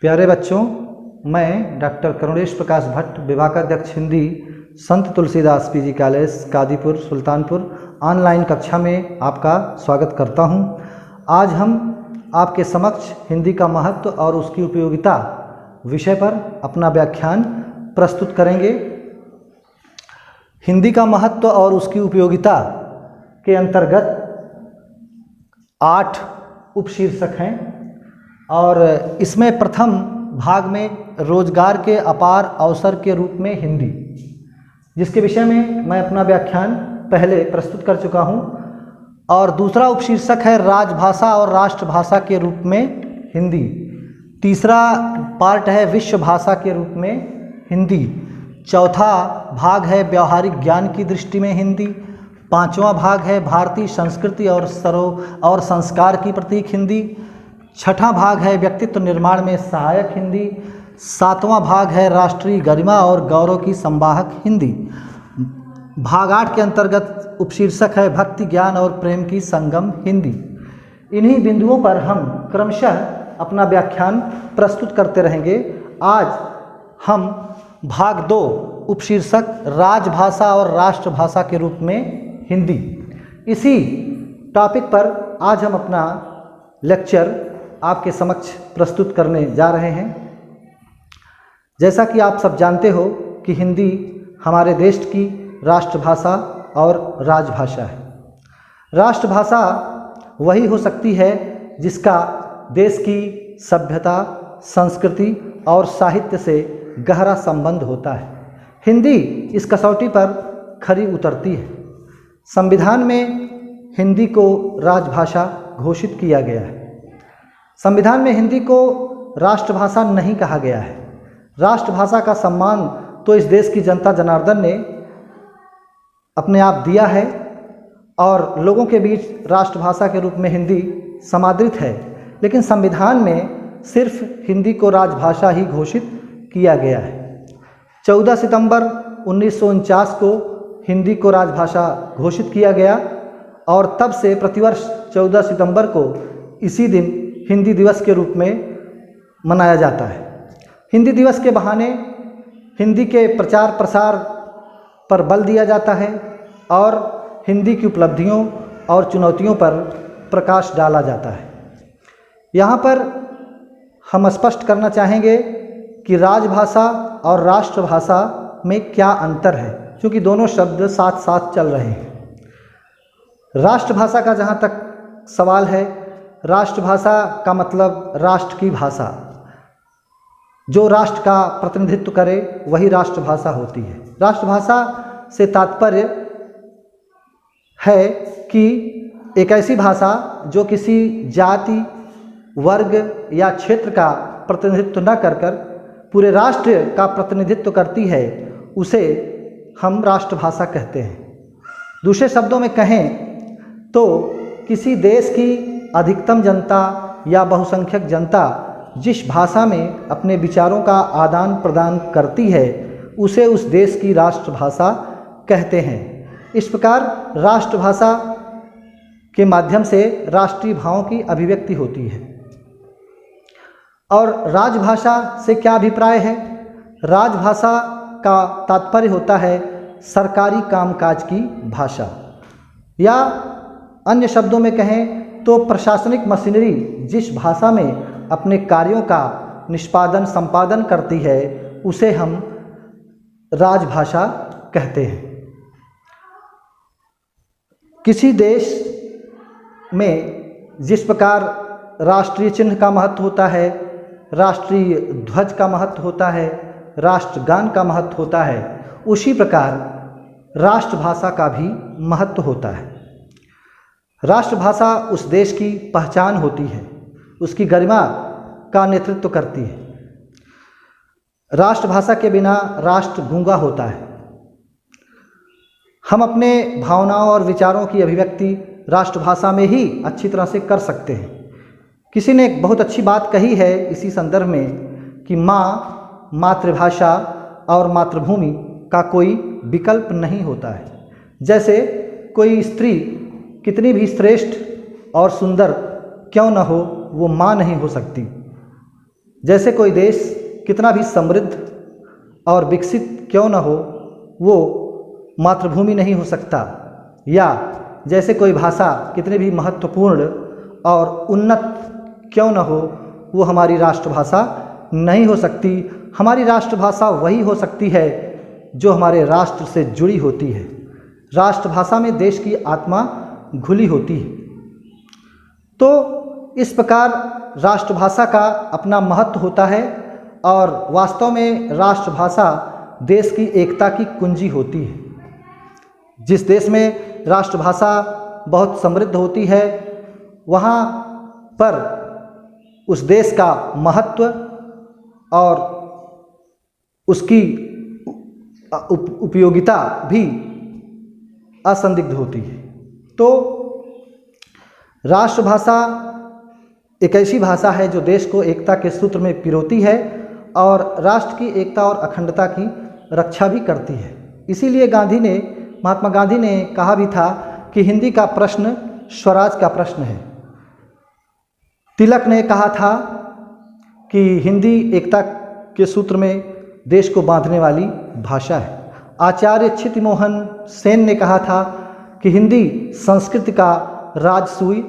प्यारे बच्चों, मैं डॉक्टर करुणेश प्रकाश भट्ट, विभागाध्यक्ष हिंदी, संत Tulsidas PG college Kadipur Sultanpur online कक्षा में आपका स्वागत करता हूं। आज हम आपके समक्ष हिंदी का महत्व और उसकी उपयोगिता विषय पर अपना व्याख्यान प्रस्तुत करेंगे। हिंदी का महत्व और उसकी उपयोगिता के अंतर्गत 8 उपशीर्षक हैं और इसमें प्रथम भाग में रोजगार के अपार अवसर के रूप में हिंदी, जिसके विषय में मैं अपना व्याख्यान पहले प्रस्तुत कर चुका हूं। और दूसरा उपशीर्षक है राजभाषा और राष्ट्रभाषा के रूप में हिंदी। तीसरा पार्ट है विश्व भाषा के रूप में हिंदी। चौथा भाग है व्यवहारिक ज्ञान की दृष्टि में हिंदी। पांचवा भाग है भारतीय संस्कृति और संस्कार की प्रतीक हिंदी। छठा भाग है व्यक्तित्व निर्माण में सहायक हिंदी। सातवां भाग है राष्ट्रीय गरिमा और गौरव की संवाहक हिंदी। भाग 8 के अंतर्गत उपशीर्षक है भक्ति ज्ञान और प्रेम की संगम हिंदी। इन्हीं बिंदुओं पर हम क्रमशः अपना व्याख्यान प्रस्तुत करते रहेंगे। आज हम भाग 2 उपशीर्षक राजभाषा और राष्ट्रभाषा के रूप में हिंदी, इसी टॉपिक पर आज हम अपना लेक्चर आपके समक्ष प्रस्तुत करने जा रहे हैं। जैसा कि आप सब जानते हो कि हिंदी हमारे देश की राष्ट्रभाषा और राजभाषा है। राष्ट्रभाषा वही हो सकती है जिसका देश की सभ्यता, संस्कृति और साहित्य से गहरा संबंध होता है। हिंदी इस कसौटी पर खरी उतरती है। संविधान में हिंदी को राजभाषा घोषित किया गया है। संविधान में हिंदी को राष्ट्रभाषा नहीं कहा गया है। राष्ट्रभाषा का सम्मान तो इस देश की जनता जनार्दन ने अपने आप दिया है और लोगों के बीच राष्ट्रभाषा के रूप में हिंदी समादृत है, लेकिन संविधान में सिर्फ हिंदी को राजभाषा ही घोषित किया गया है। 14 सितंबर 1949 को हिंदी को राजभाषा घोषित किया गया और तब से प्रतिवर्ष 14 सितंबर को इसी दिन हिंदी दिवस के रूप में मनाया जाता है। हिंदी दिवस के बहाने हिंदी के प्रचार प्रसार पर बल दिया जाता है और हिंदी की उपलब्धियों और चुनौतियों पर प्रकाश डाला जाता है। यहाँ पर हम स्पष्ट करना चाहेंगे कि राजभाषा और राष्ट्रभाषा में क्या अंतर है, क्योंकि दोनों शब्द साथ साथ चल रहे हैं। राष्ट्रभाषा का जहाँ तक सवाल है, राष्ट्रभाषा का मतलब राष्ट्र की भाषा, जो राष्ट्र का प्रतिनिधित्व करे वही राष्ट्रभाषा होती है। राष्ट्रभाषा से तात्पर्य है कि एक ऐसी भाषा जो किसी जाति, वर्ग या क्षेत्र का प्रतिनिधित्व न कर कर पूरे राष्ट्र का प्रतिनिधित्व करती है, उसे हम राष्ट्रभाषा कहते हैं। दूसरे शब्दों में कहें तो किसी देश की अधिकतम जनता या बहुसंख्यक जनता जिस भाषा में अपने विचारों का आदान प्रदान करती है, उसे उस देश की राष्ट्रभाषा कहते हैं। इस प्रकार राष्ट्रभाषा के माध्यम से राष्ट्रीय भावों की अभिव्यक्ति होती है। और राजभाषा से क्या अभिप्राय है? राजभाषा का तात्पर्य होता है सरकारी कामकाज की भाषा, या अन्य शब्दों में कहें तो प्रशासनिक मशीनरी जिस भाषा में अपने कार्यों का निष्पादन संपादन करती है, उसे हम राजभाषा कहते हैं। किसी देश में जिस प्रकार राष्ट्रीय चिन्ह का महत्व होता है, राष्ट्रीय ध्वज का महत्व होता है, राष्ट्रगान का महत्व होता है, उसी प्रकार राष्ट्रभाषा का भी महत्व होता है। राष्ट्रभाषा उस देश की पहचान होती है, उसकी गरिमा का नेतृत्व करती है। राष्ट्रभाषा के बिना राष्ट्र गूंगा होता है। हम अपने भावनाओं और विचारों की अभिव्यक्ति राष्ट्रभाषा में ही अच्छी तरह से कर सकते हैं। किसी ने एक बहुत अच्छी बात कही है इसी संदर्भ में कि माँ, मातृभाषा और मातृभूमि का कोई विकल्प नहीं होता है। जैसे कोई स्त्री कितनी भी श्रेष्ठ और सुंदर क्यों न हो, वो माँ नहीं हो सकती। जैसे कोई देश कितना भी समृद्ध और विकसित क्यों न हो, वो मातृभूमि नहीं हो सकता, या जैसे कोई भाषा कितनी भी महत्वपूर्ण और उन्नत क्यों न हो, वो हमारी राष्ट्रभाषा नहीं हो सकती। हमारी राष्ट्रभाषा वही हो सकती है जो हमारे राष्ट्र से जुड़ी होती है। राष्ट्रभाषा में देश की आत्मा घुली होती है। तो इस प्रकार राष्ट्रभाषा का अपना महत्व होता है और वास्तव में राष्ट्रभाषा देश की एकता की कुंजी होती है। जिस देश में राष्ट्रभाषा बहुत समृद्ध होती है, वहाँ पर उस देश का महत्व और उसकी उपयोगिता भी असंदिग्ध होती है। तो राष्ट्रभाषा एक ऐसी भाषा है जो देश को एकता के सूत्र में पिरोती है और राष्ट्र की एकता और अखंडता की रक्षा भी करती है। इसीलिए महात्मा गांधी ने कहा भी था कि हिंदी का प्रश्न स्वराज का प्रश्न है। तिलक ने कहा था कि हिंदी एकता के सूत्र में देश को बांधने वाली भाषा है। आचार्य क्षितिमोहन सेन ने कहा था कि हिंदी संस्कृत का राजसूय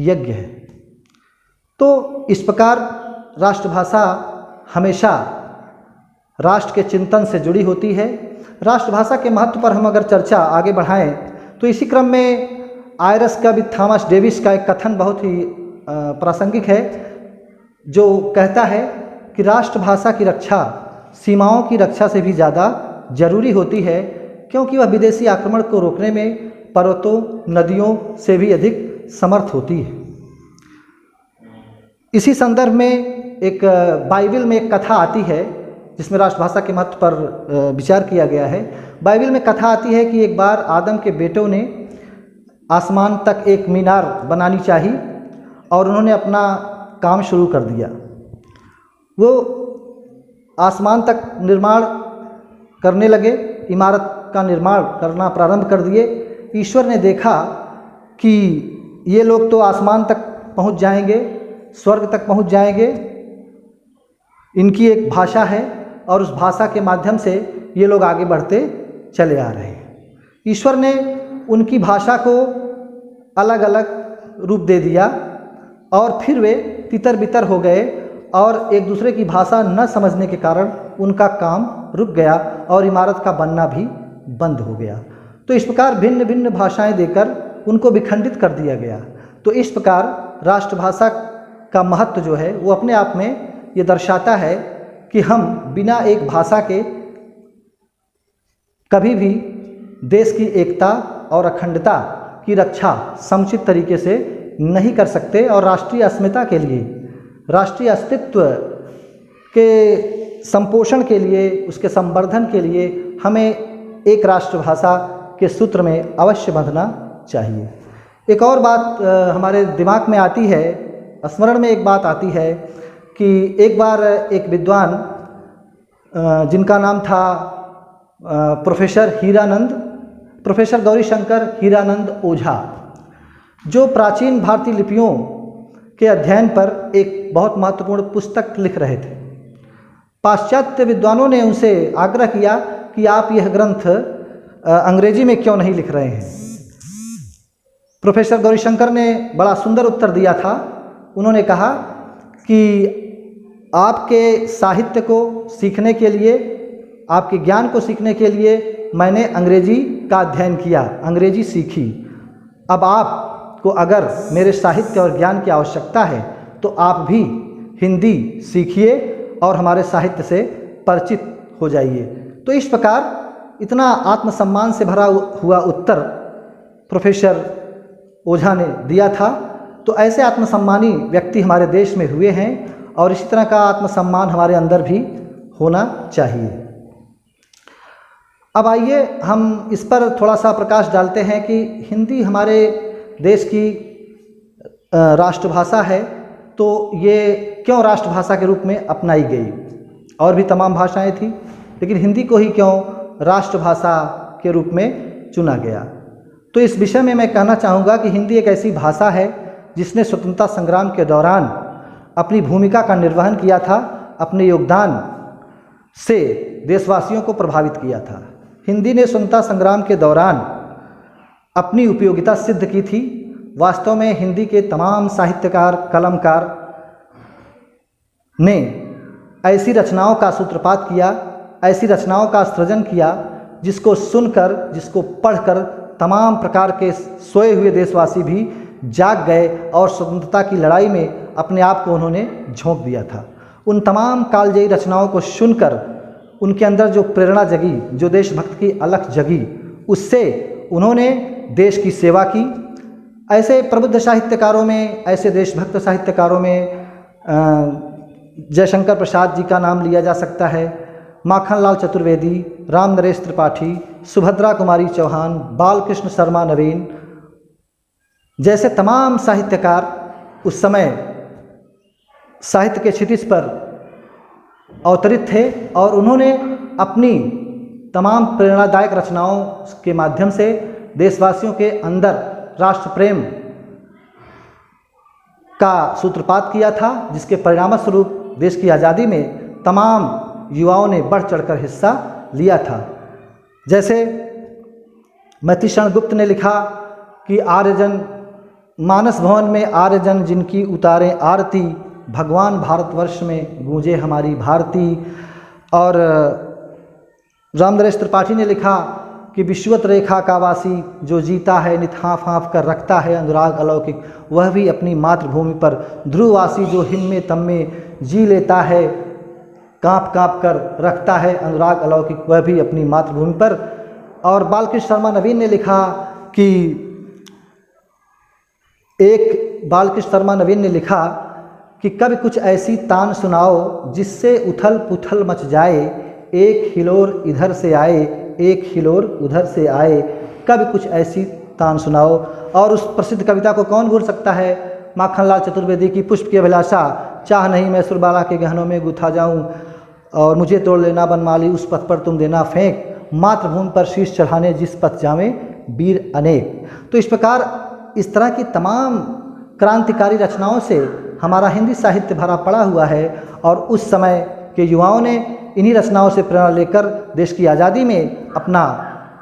यज्ञ है। तो इस प्रकार राष्ट्रभाषा हमेशा राष्ट्र के चिंतन से जुड़ी होती है। राष्ट्रभाषा के महत्व पर हम अगर चर्चा आगे बढ़ाएं तो इसी क्रम में आयरस कवि थॉमस डेविस का एक कथन बहुत ही प्रासंगिक है, जो कहता है कि राष्ट्रभाषा की रक्षा सीमाओं की रक्षा से भी ज़्यादा जरूरी होती है, क्योंकि वह विदेशी आक्रमण को रोकने में पर्वतों नदियों से भी अधिक समर्थ होती है। इसी संदर्भ में एक बाइबल में एक कथा आती है जिसमें राष्ट्रभाषा के महत्व पर विचार किया गया है। बाइबल में कथा आती है कि एक बार आदम के बेटों ने आसमान तक एक मीनार बनानी चाहिए और उन्होंने अपना काम शुरू कर दिया। वो आसमान तक निर्माण करने लगे, इमारत का निर्माण करना प्रारंभ कर दिए। ईश्वर ने देखा कि ये लोग तो आसमान तक पहुंच जाएंगे, स्वर्ग तक पहुंच जाएंगे, इनकी एक भाषा है और उस भाषा के माध्यम से ये लोग आगे बढ़ते चले आ रहे हैं। ईश्वर ने उनकी भाषा को अलग अलग रूप दे दिया और फिर वे तितर बितर हो गए और एक दूसरे की भाषा न समझने के कारण उनका काम रुक गया और इमारत का बनना भी बंद हो गया। तो इस प्रकार भिन्न भिन्न भाषाएं देकर उनको विखंडित कर दिया गया। तो इस प्रकार राष्ट्रभाषा का महत्व जो है वो अपने आप में ये दर्शाता है कि हम बिना एक भाषा के कभी भी देश की एकता और अखंडता की रक्षा समुचित तरीके से नहीं कर सकते और राष्ट्रीय अस्मिता के लिए, राष्ट्रीय अस्तित्व के संपोषण के लिए, उसके संवर्धन के लिए हमें एक राष्ट्रभाषा के सूत्र में अवश्य बंधना चाहिए। एक और बात हमारे दिमाग में आती है, स्मरण में एक बात आती है कि एक बार एक विद्वान जिनका नाम था प्रोफेसर गौरीशंकर हीरानंद ओझा, जो प्राचीन भारतीय लिपियों के अध्ययन पर एक बहुत महत्वपूर्ण पुस्तक लिख रहे थे। पाश्चात्य विद्वानों ने उनसे आग्रह किया कि आप यह ग्रंथ अंग्रेजी में क्यों नहीं लिख रहे हैं। प्रोफेसर गौरीशंकर ने बड़ा सुंदर उत्तर दिया था। उन्होंने कहा कि आपके साहित्य को सीखने के लिए, आपके ज्ञान को सीखने के लिए मैंने अंग्रेजी का अध्ययन किया, अंग्रेजी सीखी। अब आपको अगर मेरे साहित्य और ज्ञान की आवश्यकता है तो आप भी हिंदी सीखिए और हमारे साहित्य से परिचित हो जाइए। तो इस प्रकार इतना आत्मसम्मान से भरा हुआ उत्तर प्रोफेसर ओझा ने दिया था। तो ऐसे आत्मसम्मानी व्यक्ति हमारे देश में हुए हैं और इसी तरह का आत्मसम्मान हमारे अंदर भी होना चाहिए। अब आइए हम इस पर थोड़ा सा प्रकाश डालते हैं कि हिंदी हमारे देश की राष्ट्रभाषा है, तो ये क्यों राष्ट्रभाषा के रूप में अपनाई गई। और भी तमाम भाषाएं थी, लेकिन हिंदी को ही क्यों राष्ट्रभाषा के रूप में चुना गया। तो इस विषय में मैं कहना चाहूँगा कि हिंदी एक ऐसी भाषा है जिसने स्वतंत्रता संग्राम के दौरान अपनी भूमिका का निर्वहन किया था अपने योगदान से देशवासियों को प्रभावित किया था। हिंदी ने स्वतंत्रता संग्राम के दौरान अपनी उपयोगिता सिद्ध की थी। वास्तव में हिंदी के तमाम साहित्यकार, कलमकार ने ऐसी रचनाओं का सूत्रपात किया, ऐसी रचनाओं का सृजन किया जिसको सुनकर, जिसको पढ़कर तमाम प्रकार के सोए हुए देशवासी भी जाग गए और स्वतंत्रता की लड़ाई में अपने आप को उन्होंने झोंक दिया था। उन तमाम कालजयी रचनाओं को सुनकर उनके अंदर जो प्रेरणा जगी, जो देशभक्त की अलख जगी, उससे उन्होंने देश की सेवा की। ऐसे प्रबुद्ध साहित्यकारों में, ऐसे देशभक्त साहित्यकारों में जयशंकर प्रसाद जी का नाम लिया जा सकता है, माखनलाल चतुर्वेदी, राम नरेश त्रिपाठी, सुभद्रा कुमारी चौहान, बालकृष्ण शर्मा नवीन जैसे तमाम साहित्यकार उस समय साहित्य के क्षितिज पर अवतरित थे और उन्होंने अपनी तमाम प्रेरणादायक रचनाओं के माध्यम से देशवासियों के अंदर राष्ट्र प्रेम का सूत्रपात किया था, जिसके परिणामस्वरूप देश की आज़ादी में तमाम युवाओं ने बढ़ चढ़कर हिस्सा लिया था। जैसे मतिशरण गुप्त ने लिखा कि आर्यजन मानस भवन में आर्यजन जिनकी उतारे आरती, भगवान भारतवर्ष में गूंजे हमारी भारती। और राम नरेश त्रिपाठी ने लिखा कि विश्वत रेखा का वासी जो जीता है नित हाँफ हाँफ कर रखता है अनुराग अलौकिक, वह भी अपनी मातृभूमि पर ध्रुववासी जो हिम में तम में जी लेता है, काँप काँप कर रखता है अनुराग अलौकिक, वह भी अपनी मातृभूमि पर। और बालकृष्ण शर्मा नवीन ने लिखा कि बालकृष्ण शर्मा नवीन ने लिखा कि कभी कुछ ऐसी तान सुनाओ जिससे उथल पुथल मच जाए, एक हिलोर इधर से आए, एक हिलोर उधर से आए, कभी कुछ ऐसी तान सुनाओ। और उस प्रसिद्ध कविता को कौन भूल सकता है, माखनलाल चतुर्वेदी की पुष्प की अभिलाषा, चाह नहीं मैं सुरबाला के गहनों में गुथा जाऊं और मुझे तोड़ लेना बनमाली उस पथ पर तुम देना फेंक, मातृभूमि पर शीश चढ़ाने जिस पथ जावे वीर अनेक। तो इस प्रकार इस तरह की तमाम क्रांतिकारी रचनाओं से हमारा हिंदी साहित्य भरा पड़ा हुआ है और उस समय के युवाओं ने इन्हीं रचनाओं से प्रेरणा लेकर देश की आज़ादी में अपना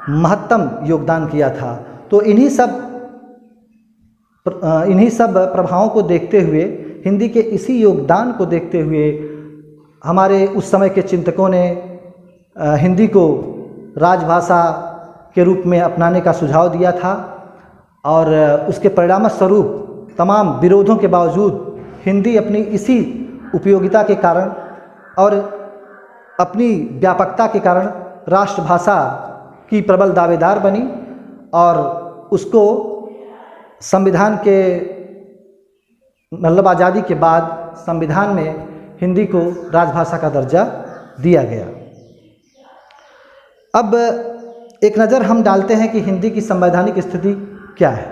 महत्तम योगदान किया था। तो इन्हीं सब प्रभावों को देखते हुए, हिंदी के इसी योगदान को देखते हुए हमारे उस समय के चिंतकों ने हिंदी को राजभाषा के रूप में अपनाने का सुझाव दिया था और उसके परिणामस्वरूप तमाम विरोधों के बावजूद हिंदी अपनी इसी उपयोगिता के कारण और अपनी व्यापकता के कारण राष्ट्रभाषा की प्रबल दावेदार बनी और उसको संविधान के मतलब आज़ादी के बाद संविधान में हिंदी को राजभाषा का दर्जा दिया गया। अब एक नज़र हम डालते हैं कि हिंदी की संवैधानिक स्थिति क्या है।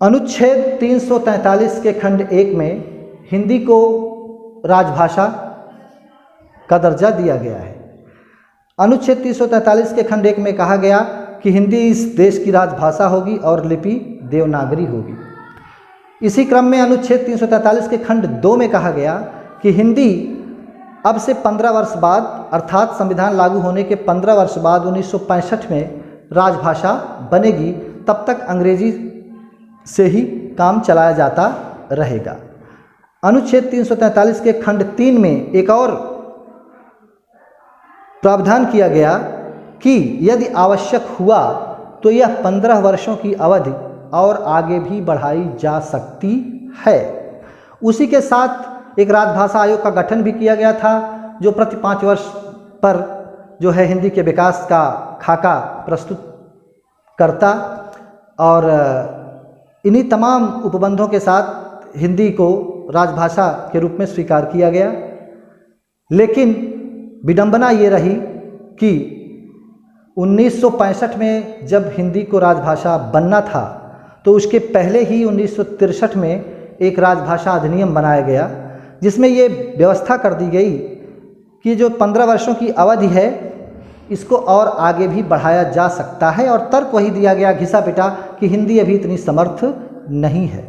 अनुच्छेद 343 के खंड 1 में हिंदी को राजभाषा का दर्जा दिया गया है। अनुच्छेद 343 के खंड 1 में कहा गया कि हिंदी इस देश की राजभाषा होगी और लिपि देवनागरी होगी। इसी क्रम में अनुच्छेद 343 के खंड 2 में कहा गया कि हिंदी अब से 15 वर्ष बाद अर्थात संविधान लागू होने के 15 वर्ष बाद 1965 में राजभाषा बनेगी, तब तक अंग्रेजी से ही काम चलाया जाता रहेगा। अनुच्छेद 343 के खंड 3 में एक और प्रावधान किया गया कि यदि आवश्यक हुआ तो यह 15 वर्षों की अवधि और आगे भी बढ़ाई जा सकती है। उसी के साथ एक राजभाषा आयोग का गठन भी किया गया था जो प्रति 5 वर्ष पर जो है हिंदी के विकास का खाका प्रस्तुत करता और इन्हीं तमाम उपबंधों के साथ हिंदी को राजभाषा के रूप में स्वीकार किया गया। लेकिन विडंबना ये रही कि 1965 में जब हिंदी को राजभाषा बनना था तो उसके पहले ही 1963 में एक राजभाषा अधिनियम बनाया गया जिसमें ये व्यवस्था कर दी गई कि जो 15 वर्षों की अवधि है इसको और आगे भी बढ़ाया जा सकता है और तर्क वही दिया गया घिसा पिटा कि हिंदी अभी इतनी समर्थ नहीं है।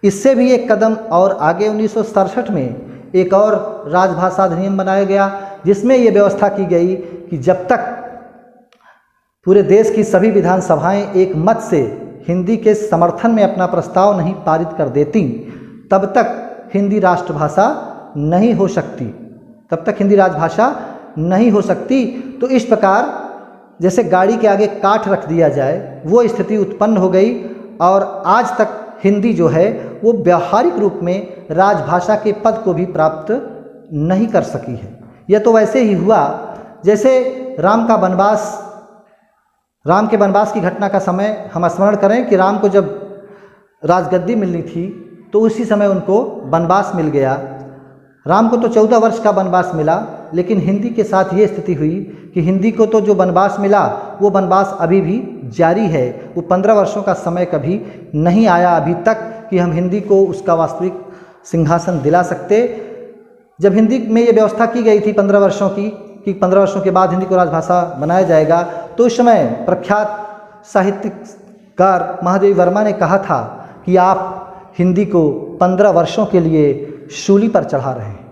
इससे भी एक कदम और आगे 1967 में एक और राजभाषा अधिनियम बनाया गया, जिसमें ये व्यवस्था की गई कि जब तक पूरे देश की सभी विधानसभाएं एक मत से हिंदी के समर्थन में अपना प्रस्ताव नहीं पारित कर देती, तब तक हिंदी राष्ट्रभाषा नहीं हो सकती, तब तक हिंदी राजभाषा नहीं हो सकती। तो इस प्रकार जैसे गाड़ी के आगे काठ रख दिया जाए, वो स्थिति उत्पन्न हो गई और आज तक हिंदी जो है वो व्यावहारिक रूप में राजभाषा के पद को भी प्राप्त नहीं कर सकी है। यह तो वैसे ही हुआ जैसे राम के वनवास की घटना का समय हम स्मरण करें कि राम को जब राजगद्दी मिलनी थी तो उसी समय उनको वनवास मिल गया। राम को तो 14 वर्ष का वनवास मिला, लेकिन हिंदी के साथ ये स्थिति हुई कि हिंदी को तो जो वनवास मिला वो वनवास अभी भी जारी है। वो 15 वर्षों का समय कभी नहीं आया अभी तक कि हम हिंदी को उसका वास्तविक सिंहासन दिला सकते। जब हिंदी में ये व्यवस्था की गई थी 15 वर्षों की कि 15 वर्षों के बाद हिंदी को राजभाषा बनाया जाएगा, तो उस समय प्रख्यात साहित्यकार महादेवी वर्मा ने कहा था कि आप हिंदी को 15 वर्षों के लिए शूली पर चढ़ा रहे हैं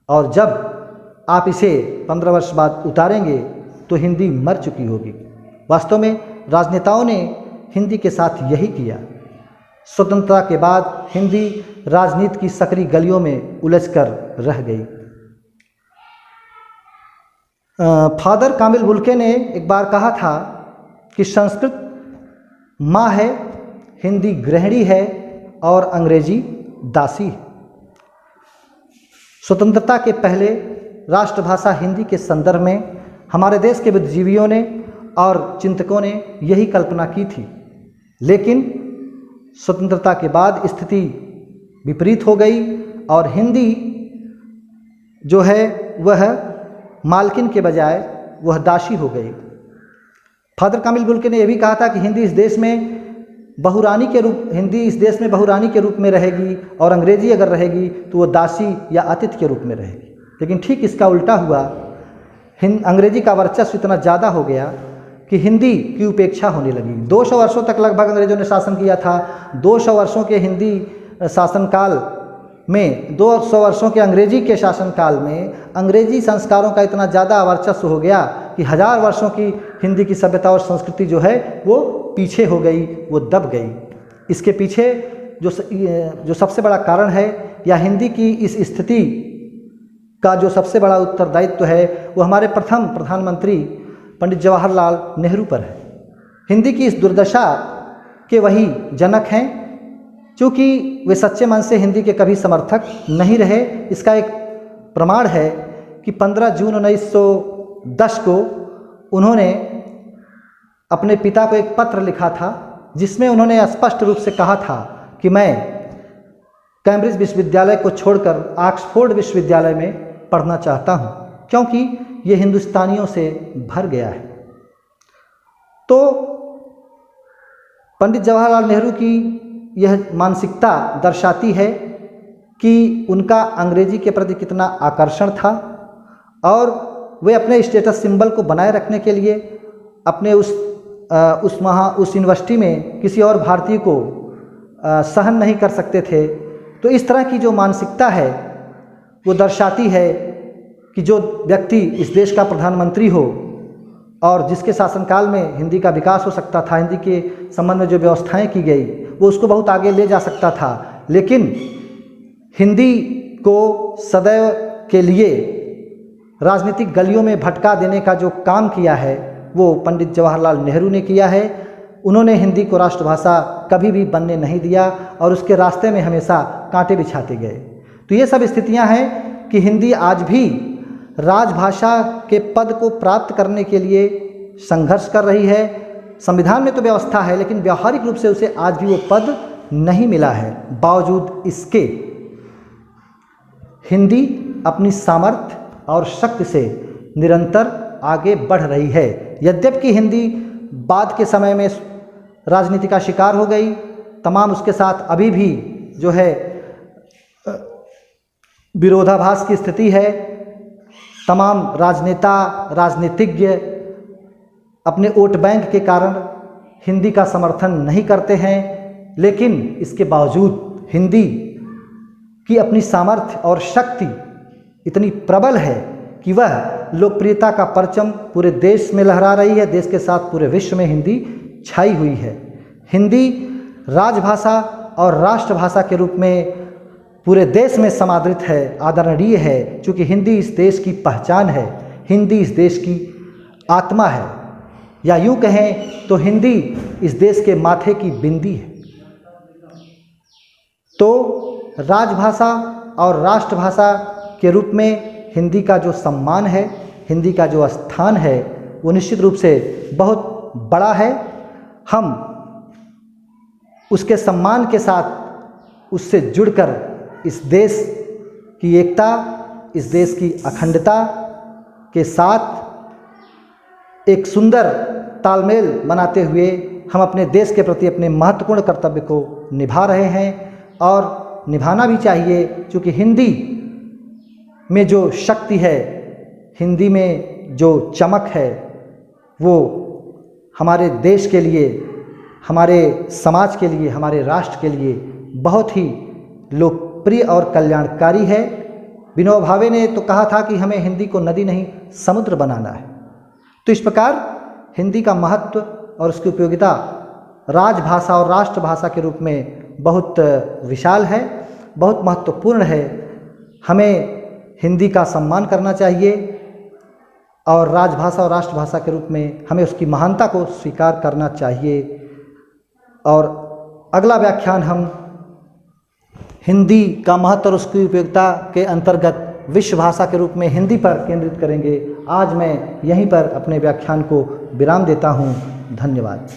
और जब आप इसे 15 वर्ष बाद उतारेंगे तो हिंदी मर चुकी होगी। वास्तव में राजनेताओं ने हिंदी के साथ यही किया। स्वतंत्रता के बाद हिंदी राजनीति की सकरी गलियों में उलझकर रह गई। फादर कामिल बुल्के ने एक बार कहा था कि संस्कृत माँ है, हिंदी गृहिणी है और अंग्रेजी दासी है। स्वतंत्रता के पहले राष्ट्रभाषा हिंदी के संदर्भ में हमारे देश के बुद्धिजीवियों ने और चिंतकों ने यही कल्पना की थी, लेकिन स्वतंत्रता के बाद स्थिति विपरीत हो गई और हिंदी जो है वह मालकिन के बजाय वह दासी हो गई। फादर कामिल बुल्के ने यह भी कहा था कि हिंदी इस देश में बहुरानी के रूप में रहेगी और अंग्रेजी अगर रहेगी तो वो दासी या अतिथि के रूप में रहेगी। लेकिन ठीक इसका उल्टा हुआ। अंग्रेजी का वर्चस्व इतना ज़्यादा हो गया कि हिंदी की उपेक्षा होने लगी। 200 वर्षों तक लगभग अंग्रेजों ने शासन किया था। 200 वर्षों के हिंदी शासनकाल में 200 वर्षों के अंग्रेजी के शासनकाल में अंग्रेजी संस्कारों का इतना ज़्यादा वर्चस्व हो गया कि 1000 वर्षों की हिंदी की सभ्यता और संस्कृति जो है वो पीछे हो गई, वो दब गई। इसके पीछे जो सबसे बड़ा कारण है या हिंदी की इस स्थिति का जो सबसे बड़ा उत्तरदायित्व है वो हमारे प्रथम प्रधानमंत्री पंडित जवाहरलाल नेहरू पर है। हिंदी की इस दुर्दशा के वही जनक हैं, क्योंकि वे सच्चे मन से हिंदी के कभी समर्थक नहीं रहे। इसका एक प्रमाण है कि 15 जून 1910 को उन्होंने अपने पिता को एक पत्र लिखा था जिसमें उन्होंने स्पष्ट रूप से कहा था कि मैं कैम्ब्रिज विश्वविद्यालय को छोड़कर ऑक्सफोर्ड विश्वविद्यालय में पढ़ना चाहता हूं, क्योंकि ये हिंदुस्तानियों से भर गया है। तो पंडित जवाहरलाल नेहरू की यह मानसिकता दर्शाती है कि उनका अंग्रेजी के प्रति कितना आकर्षण था और वे अपने स्टेटस सिंबल को बनाए रखने के लिए अपने उस यूनिवर्सिटी में किसी और भारतीय को सहन नहीं कर सकते थे। तो इस तरह की जो मानसिकता है वो दर्शाती है कि जो व्यक्ति इस देश का प्रधानमंत्री हो और जिसके शासनकाल में हिंदी का विकास हो सकता था, हिंदी के संबंध में जो व्यवस्थाएं की गई वो उसको बहुत आगे ले जा सकता था, लेकिन हिंदी को सदैव के लिए राजनीतिक गलियों में भटका देने का जो काम किया है वो पंडित जवाहरलाल नेहरू ने किया है। उन्होंने हिंदी को राष्ट्रभाषा कभी भी बनने नहीं दिया और उसके रास्ते में हमेशा कांटे बिछाते गए। तो ये सब स्थितियां हैं कि हिंदी आज भी राजभाषा के पद को प्राप्त करने के लिए संघर्ष कर रही है। संविधान में तो व्यवस्था है, लेकिन व्यावहारिक रूप से उसे आज भी वो पद नहीं मिला है। बावजूद इसके हिंदी अपनी सामर्थ्य और शक्ति से निरंतर आगे बढ़ रही है। यद्यपि हिंदी बाद के समय में राजनीति का शिकार हो गई, तमाम उसके साथ अभी भी जो है विरोधाभास की स्थिति है। तमाम राजनेता, राजनीतिज्ञ अपने वोट बैंक के कारण हिंदी का समर्थन नहीं करते हैं, लेकिन इसके बावजूद हिंदी की अपनी सामर्थ्य और शक्ति इतनी प्रबल है कि वह लोकप्रियता का परचम पूरे देश में लहरा रही है। देश के साथ पूरे विश्व में हिंदी छाई हुई है। हिंदी राजभाषा और राष्ट्रभाषा के रूप में पूरे देश में समादृत है, आदरणीय है, क्योंकि हिंदी इस देश की पहचान है, हिंदी इस देश की आत्मा है, या यूँ कहें तो हिंदी इस देश के माथे की बिंदी है। तो राजभाषा और राष्ट्रभाषा के रूप में हिंदी का जो सम्मान है, हिंदी का जो स्थान है, वो निश्चित रूप से बहुत बड़ा है। हम उसके सम्मान के साथ उससे जुड़कर इस देश की एकता, इस देश की अखंडता के साथ एक सुंदर तालमेल बनाते हुए हम अपने देश के प्रति अपने महत्वपूर्ण कर्तव्य को निभा रहे हैं और निभाना भी चाहिए, क्योंकि हिंदी में जो शक्ति है, हिंदी में जो चमक है, वो हमारे देश के लिए, हमारे समाज के लिए, हमारे राष्ट्र के लिए बहुत ही लोकप्रिय और कल्याणकारी है। विनोबा भावे ने तो कहा था कि हमें हिंदी को नदी नहीं समुद्र बनाना है। तो इस प्रकार हिंदी का महत्व और उसकी उपयोगिता राजभाषा और राष्ट्रभाषा के रूप में बहुत विशाल है, बहुत महत्वपूर्ण है। हमें हिंदी का सम्मान करना चाहिए और राजभाषा और राष्ट्रभाषा के रूप में हमें उसकी महानता को स्वीकार करना चाहिए। और अगला व्याख्यान हम हिंदी का महत्व और उसकी उपयोगिता के अंतर्गत विश्व भाषा के रूप में हिंदी पर केंद्रित करेंगे। आज मैं यहीं पर अपने व्याख्यान को विराम देता हूँ। धन्यवाद।